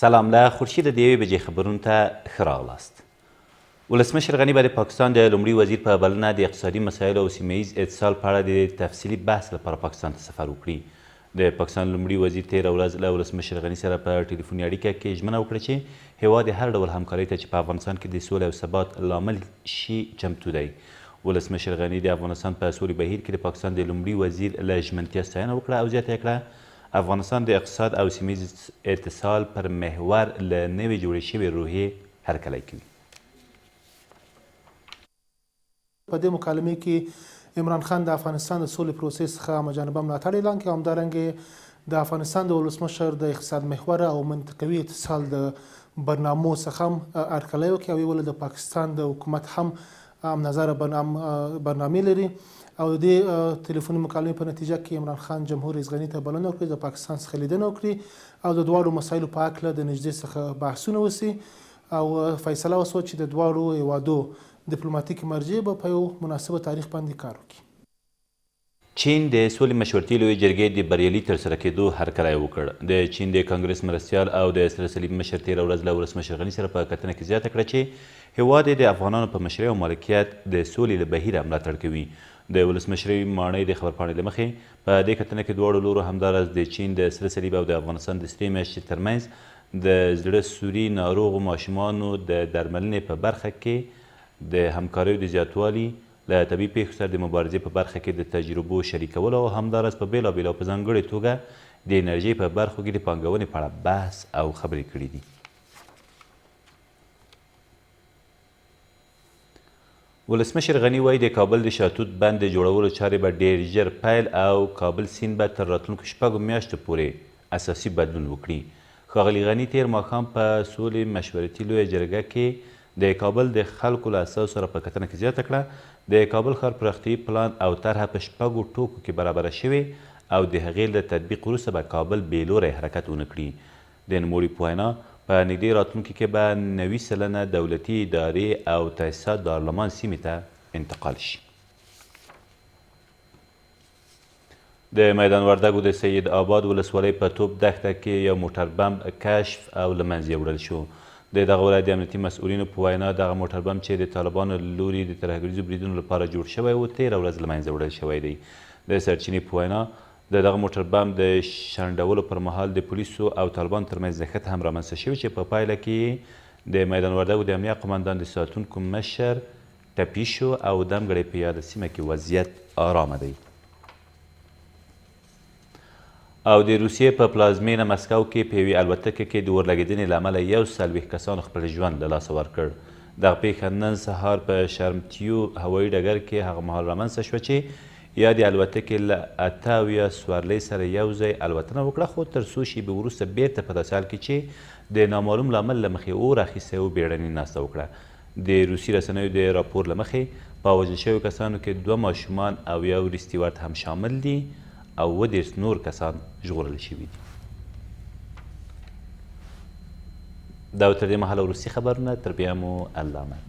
سلام، له خورشید د یوې بجې خبرونو ته ښه راغلاست. ولسمشر غني به د پاکستان د لومړي وزیر په بلنه د اقتصادي مسایلو او سیمه ییز اتصال په اړه د تفصیلي بحث لپاره پاکستان ته سفر وکړي. د پاکستان لومړي وزیر تېره ورځ له ولسمشر غني سره په ټلیفوني اړیکه کې ژمنه وکړه چې هیواد یې هر ډول همکارۍ ته چې په افغانستان کې د سولې او ثبات لامل شي چمتو دی. ولسمشر غني د افغانستان په سولې بهیر کې د پاکستان د لومړي وزیر له ژمنتیا ستاینه وکړه او زیاته یې کړه افغانستان د اقتصاد او سیمه ییز اتصال پر محور له نوې جوړې شوې روحیې هرکلی کوي. په دې مکالمې کې عمران خان د افغانستان د سولې پروسې څخه همجانبه ملاتړ اعلان کړ او همدارنګه د افغانستان د ولسمشر د اقتصاد محور او منطقوي اتصال د برنامو څخه هم هرکلی وکړي او ویل د پاکستان د حکومت هم نظره برنامې لري او د تلیفوني مکالمې په نتیجه کې عمران خان جمهور رئیس غني ته بلنه وکړي د پاکستان څخه لیدنه وکړي او د دواړو مسایلو په هکله د نږدې څخه بحثونه وسي او فیصله وسوه چې د دواړو هیوادو ډیپلوماتیک مرجع به په یو مناسبه تاریخ باندې کار وکړي. چین د سولې مشورتي لویې جرګې د بریالي ترسره کېدو هرکلی وکړ. د چین د کانګرس مرستیال او د سره صلیب مشر تېره ورځ له ولسمشر غني سره په کتنه کې زیاته کړه چې هیواد یې د افغانانو په مشرۍ او مالکیت د سولې له بهیره ملاتړ کوي. د ولسمشرۍ ماڼۍ د خبرپاڼې له مخې په دې کتنه کې دواړو لورو همداراز د چین د سره صلیب او د افغانستان د سرې میاشتې ترمنځ د زړه سوري ناروغو ماشومانو د درملنې په برخه کې د همکاریو د زیاتوالي، له طبیعي پیښو سره د مبارزې په برخه کې د تجربو شریکولو او همداراز په بېلابېلو او په ځانګړې توګه د انرژۍ په برخو کې د پانګونې په اړه بحث او خبرې کړي دي. ولسمشر غني وایي د کابل د شاتوت بند د جوړولو چارې به ډېر ژر پیل او کابل سیند به تر راتلونکو 6 میاشتو پورې اساسي بدلون وکړي. ښاغلي غني تېر ماښام په سولې مشورتي لویه جرګه کې د کابل د خلکو له اساسو سره په کتنه کې زیاته کړه د کابل ښار پراختیایي پلان او طرحه په 6 ټوکو کې برابره شوې او د هغې له تطبیق وروسته به کابل بېلوری حرکت ونه کړي. د نوموړي په وینا په نږدې راتلونکي کې به 90% دولتي ادارې او تاسیسات دارالمان سیمې ته انتقال شي. د میدان وردګو د سید آباد ولسوالۍ په توپ دښته کې یو موټر بم کشف او له منځه وړل شو. د دغه ولایت د امنیتي مسؤلینو په وینا دغه موټر بم چې د طالبانو له لوري د ترهګریزو بریدونو لپاره جوړ شوی و تېره ورځ له منځه وړل شوی دی. د سرچینې په وینا د دغه موټر بم د شنډولو پر مهال د پولیسو او طالبانو ترمنځ نښته هم رامنځته شوې چې په پایله کې د میدان وردګو د امنیه قمندان د ساتونکو مشر ټپي شو او دمګړی په یاده سیمه کې وضعیت آرامه دی. او د روسیې په پلازمینه مسکو کې په یوې الوتکه کې د اورلګېدنې له امله 41 کسانو خپل ژوند له لاسه ورکړ. دغه پیښه نن سهار په شرمتیو هوایي ډګر کې هغه مهال رامنځته شوه چې یا د الوتکې له 78 سورلۍ سره یو ځای الوتنه وکړه خو تر څو شیبې وروسته بیرته په داسې حال کې چې د نامعلوم لامل له مخې اور اخیستی و بیړنۍ ناسته وکړه. د روسي رسنیو د راپور له مخې په وژل شویو کسانو کې 2 ماشومان او یو ریستیورد هم شامل دي او 30 نور کسان ژغورل شوي دي. دا تر دې مهاله وروستي خبرونه، تر بیا مو الله امان.